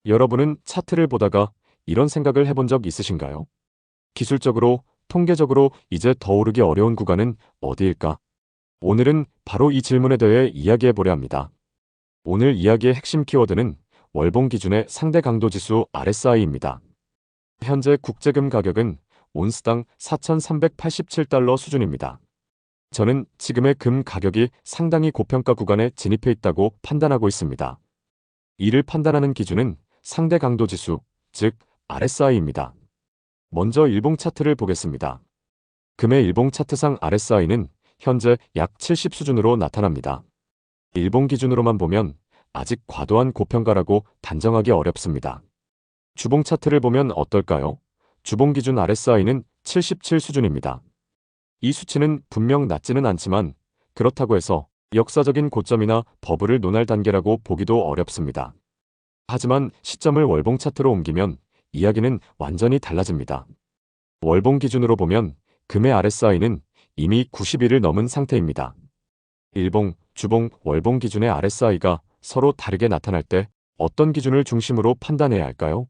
여러분은 차트를 보다가 이런 생각을 해본 적 있으신가요? 기술적으로, 통계적으로 이제 더 오르기 어려운 구간은 어디일까? 오늘은 바로 이 질문에 대해 이야기해 보려 합니다. 오늘 이야기의 핵심 키워드는 월봉 기준의 상대 강도 지수 RSI입니다. 현재 국제금 가격은 온스당 4,387달러 수준입니다. 저는 지금의 금 가격이 상당히 고평가 구간에 진입해 있다고 판단하고 있습니다. 이를 판단하는 기준은 상대 강도 지수, 즉 RSI입니다. 먼저 일봉 차트를 보겠습니다. 금의 일봉 차트상 RSI는 현재 약 70 수준으로 나타납니다. 일봉 기준으로만 보면 아직 과도한 고평가라고 단정하기 어렵습니다. 주봉 차트를 보면 어떨까요? 주봉 기준 RSI는 77 수준입니다. 이 수치는 분명 낮지는 않지만 그렇다고 해서 역사적인 고점이나 버블을 논할 단계라고 보기도 어렵습니다. 하지만 시점을 월봉 차트로 옮기면 이야기는 완전히 달라집니다. 월봉 기준으로 보면 금의 RSI는 이미 90일을 넘은 상태입니다. 일봉, 주봉, 월봉 기준의 RSI가 서로 다르게 나타날 때 어떤 기준을 중심으로 판단해야 할까요?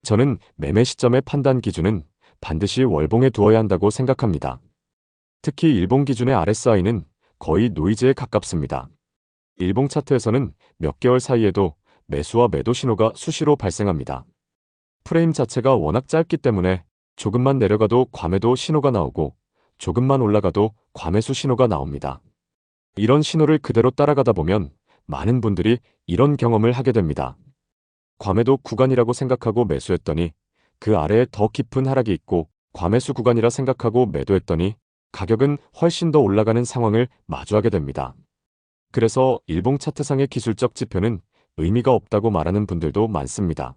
저는 매매 시점의 판단 기준은 반드시 월봉에 두어야 한다고 생각합니다. 특히 일봉 기준의 RSI는 거의 노이즈에 가깝습니다. 일봉 차트에서는 몇 개월 사이에도 매수와 매도 신호가 수시로 발생합니다. 프레임 자체가 워낙 짧기 때문에 조금만 내려가도 과매도 신호가 나오고 조금만 올라가도 과매수 신호가 나옵니다. 이런 신호를 그대로 따라가다 보면 많은 분들이 이런 경험을 하게 됩니다. 과매도 구간이라고 생각하고 매수했더니 그 아래에 더 깊은 하락이 있고 과매수 구간이라 생각하고 매도했더니 가격은 훨씬 더 올라가는 상황을 마주하게 됩니다. 그래서 일봉 차트상의 기술적 지표는 의미가 없다고 말하는 분들도 많습니다.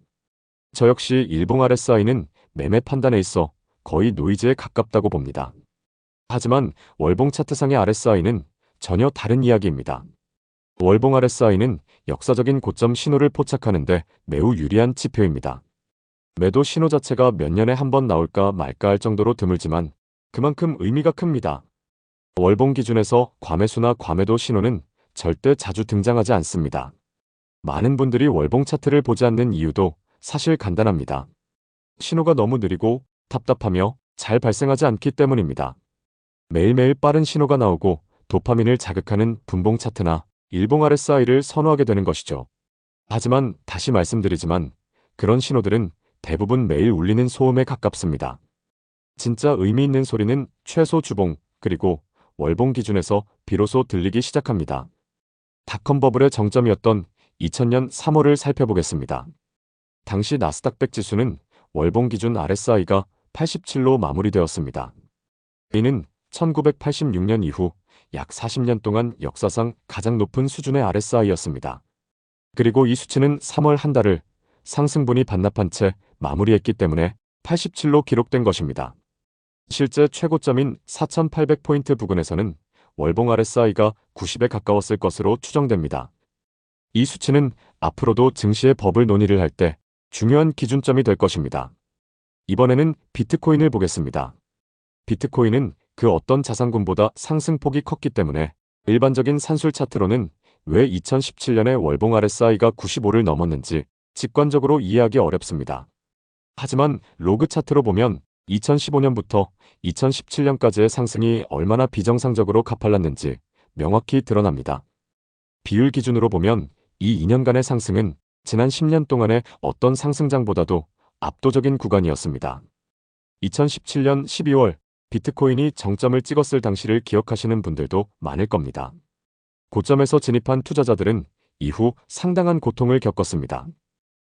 저 역시 일봉 RSI는 매매 판단에 있어 거의 노이즈에 가깝다고 봅니다. 하지만 월봉 차트상의 RSI는 전혀 다른 이야기입니다. 월봉 RSI는 역사적인 고점 신호를 포착하는데 매우 유리한 지표입니다. 매도 신호 자체가 몇 년에 한 번 나올까 말까 할 정도로 드물지만 그만큼 의미가 큽니다. 월봉 기준에서 과매수나 과매도 신호는 절대 자주 등장하지 않습니다. 많은 분들이 월봉 차트를 보지 않는 이유도 사실 간단합니다. 신호가 너무 느리고 답답하며 잘 발생하지 않기 때문입니다. 매일매일 빠른 신호가 나오고 도파민을 자극하는 분봉 차트나 일봉 RSI를 선호하게 되는 것이죠. 하지만 다시 말씀드리지만 그런 신호들은 대부분 매일 울리는 소음에 가깝습니다. 진짜 의미 있는 소리는 최소 주봉 그리고 월봉 기준에서 비로소 들리기 시작합니다. 닷컴 버블의 정점이었던 2000년 3월을 살펴보겠습니다. 당시 나스닥 100 지수는 월봉 기준 RSI가 87로 마무리되었습니다. 이는 1986년 이후 약 40년 동안 역사상 가장 높은 수준의 RSI였습니다. 그리고 이 수치는 3월 한 달을 상승분이 반납한 채 마무리했기 때문에 87로 기록된 것입니다. 실제 최고점인 4800포인트 부근에서는 월봉 RSI가 90에 가까웠을 것으로 추정됩니다. 이 수치는 앞으로도 증시의 버블 논의를 할 때 중요한 기준점이 될 것입니다. 이번에는 비트코인을 보겠습니다. 비트코인은 그 어떤 자산군보다 상승폭이 컸기 때문에 일반적인 산술 차트로는 왜 2017년에 월봉 RSI가 95를 넘었는지 직관적으로 이해하기 어렵습니다. 하지만 로그 차트로 보면 2015년부터 2017년까지의 상승이 얼마나 비정상적으로 가팔랐는지 명확히 드러납니다. 비율 기준으로 보면 이 2년간의 상승은 지난 10년 동안의 어떤 상승장보다도 압도적인 구간이었습니다. 2017년 12월 비트코인이 정점을 찍었을 당시를 기억하시는 분들도 많을 겁니다. 고점에서 진입한 투자자들은 이후 상당한 고통을 겪었습니다.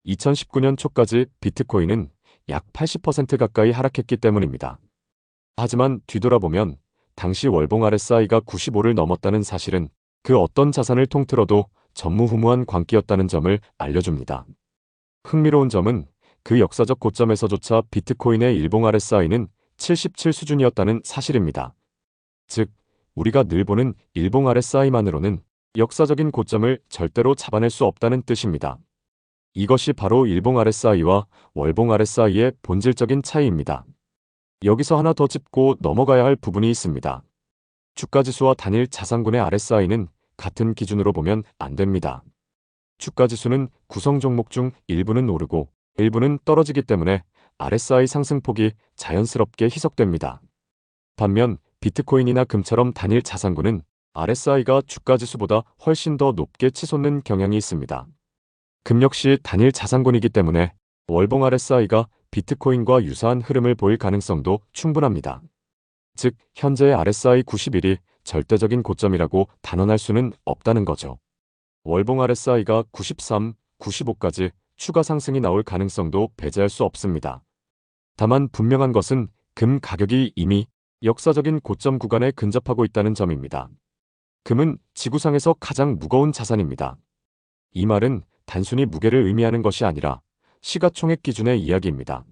2019년 초까지 비트코인은 약 80% 가까이 하락했기 때문입니다. 하지만 뒤돌아보면 당시 월봉 RSI가 95를 넘었다는 사실은 그 어떤 자산을 통틀어도 전무후무한 광기였다는 점을 알려줍니다. 흥미로운 점은 그 역사적 고점에서조차 비트코인의 일봉 RSI는 77 수준이었다는 사실입니다. 즉, 우리가 늘 보는 일봉 RSI만으로는 역사적인 고점을 절대로 잡아낼 수 없다는 뜻입니다. 이것이 바로 일봉 RSI와 월봉 RSI의 본질적인 차이입니다. 여기서 하나 더 짚고 넘어가야 할 부분이 있습니다. 주가지수와 단일 자산군의 RSI는 같은 기준으로 보면 안 됩니다. 주가지수는 구성 종목 중 일부는 오르고 일부는 떨어지기 때문에 RSI 상승폭이 자연스럽게 희석됩니다. 반면 비트코인이나 금처럼 단일 자산군은 RSI가 주가지수보다 훨씬 더 높게 치솟는 경향이 있습니다. 금 역시 단일 자산군이기 때문에 월봉 RSI가 비트코인과 유사한 흐름을 보일 가능성도 충분합니다. 즉, 현재의 RSI 91이 절대적인 고점이라고 단언할 수는 없다는 거죠. 월봉 RSI가 93, 95까지 추가 상승이 나올 가능성도 배제할 수 없습니다. 다만 분명한 것은 금 가격이 이미 역사적인 고점 구간에 근접하고 있다는 점입니다. 금은 지구상에서 가장 무거운 자산입니다. 이 말은 단순히 무게를 의미하는 것이 아니라 시가총액 기준의 이야기입니다.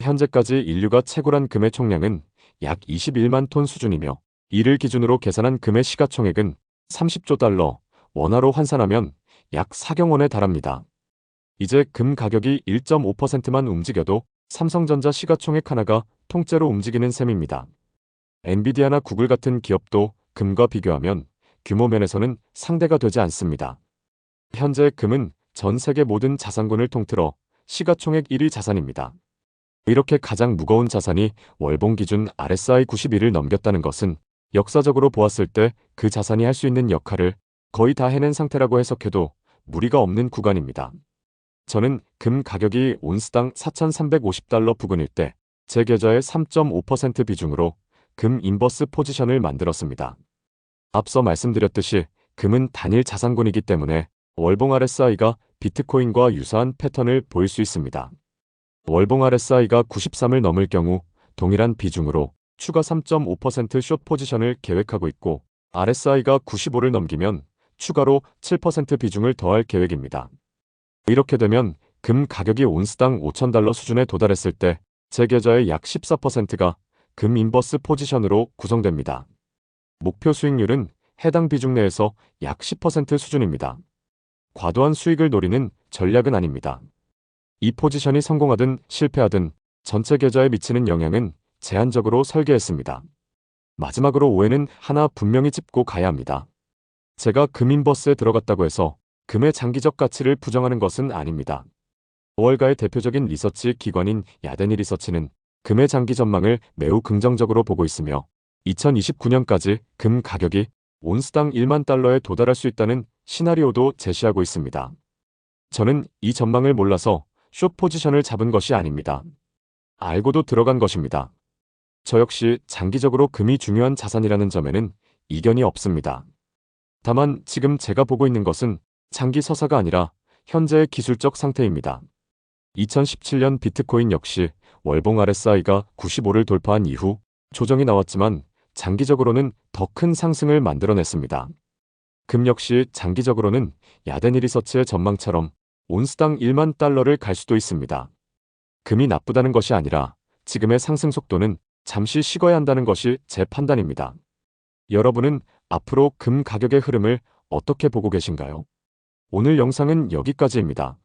현재까지 인류가 채굴한 금의 총량은 약 21만 톤 수준이며 이를 기준으로 계산한 금의 시가총액은 30조 달러, 원화로 환산하면 약 4경 원에 달합니다. 이제 금 가격이 1.5%만 움직여도 삼성전자 시가총액 하나가 통째로 움직이는 셈입니다. 엔비디아나 구글 같은 기업도 금과 비교하면 규모 면에서는 상대가 되지 않습니다. 현재 금은 전 세계 모든 자산군을 통틀어 시가총액 1위 자산입니다. 이렇게 가장 무거운 자산이 월봉 기준 RSI 91을 넘겼다는 것은 역사적으로 보았을 때 그 자산이 할 수 있는 역할을 거의 다 해낸 상태라고 해석해도 무리가 없는 구간입니다. 저는 금 가격이 온스당 4,350달러 부근일 때 제 계좌의 3.5% 비중으로 금 인버스 포지션을 만들었습니다. 앞서 말씀드렸듯이 금은 단일 자산군이기 때문에 월봉 RSI가 비트코인과 유사한 패턴을 보일 수 있습니다. 월봉 RSI가 93을 넘을 경우 동일한 비중으로 추가 3.5%숏 포지션을 계획하고 있고 RSI가 95를 넘기면 추가로 7% 비중을 더할 계획입니다. 이렇게 되면 금 가격이 온스당 5,000달러 수준에 도달했을 때 제 계좌의 약 14%가 금 인버스 포지션으로 구성됩니다. 목표 수익률은 해당 비중 내에서 약 10% 수준입니다. 과도한 수익을 노리는 전략은 아닙니다. 이 포지션이 성공하든 실패하든 전체 계좌에 미치는 영향은 제한적으로 설계했습니다. 마지막으로 오해는 하나 분명히 짚고 가야 합니다. 제가 금 인버스에 들어갔다고 해서 금의 장기적 가치를 부정하는 것은 아닙니다. 5월가의 대표적인 리서치 기관인 야데니 리서치는 금의 장기 전망을 매우 긍정적으로 보고 있으며 2029년까지 금 가격이 온스당 1만 달러에 도달할 수 있다는 시나리오도 제시하고 있습니다. 저는 이 전망을 몰라서 숏 포지션을 잡은 것이 아닙니다. 알고도 들어간 것입니다. 저 역시 장기적으로 금이 중요한 자산이라는 점에는 이견이 없습니다. 다만 지금 제가 보고 있는 것은 장기 서사가 아니라 현재의 기술적 상태입니다. 2017년 비트코인 역시 월봉 RSI가 95를 돌파한 이후 조정이 나왔지만 장기적으로는 더 큰 상승을 만들어냈습니다. 금 역시 장기적으로는 야데니 리서치의 전망처럼 온스당 1만 달러를 갈 수도 있습니다. 금이 나쁘다는 것이 아니라 지금의 상승 속도는 잠시 식어야 한다는 것이 제 판단입니다. 여러분은 앞으로 금 가격의 흐름을 어떻게 보고 계신가요? 오늘 영상은 여기까지입니다.